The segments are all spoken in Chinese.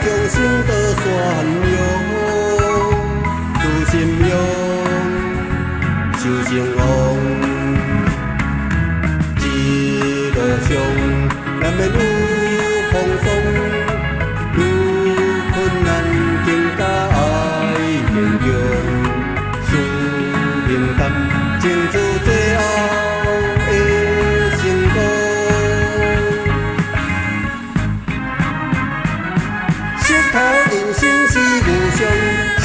将心刀宣扬，自信仰，修成王。一路上难免有风霜，有困难更加爱坚强，使命感，争取最后的成功。石头人生是无常，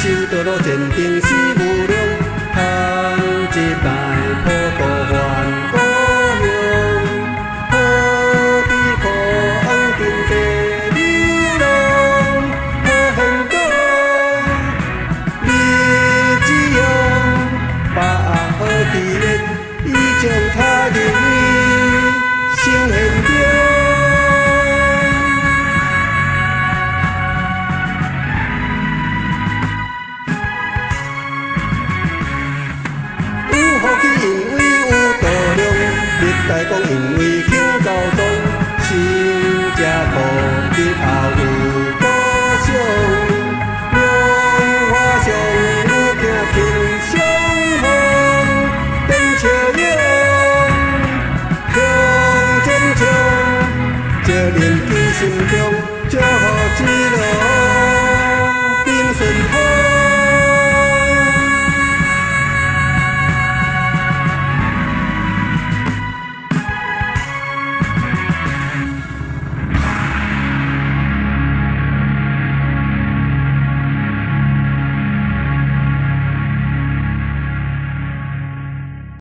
修道路前程是无量，通一摆普渡还故乡，何必苦红尘地流浪？好现讲，立志向，把握好机缘，以将他人成现中。因为有道量，历代讲因为求高宗，心才苦，日后有保障。莲花上有行天相逢，变笑容，向前冲，这念记心中，祝福一路平顺风。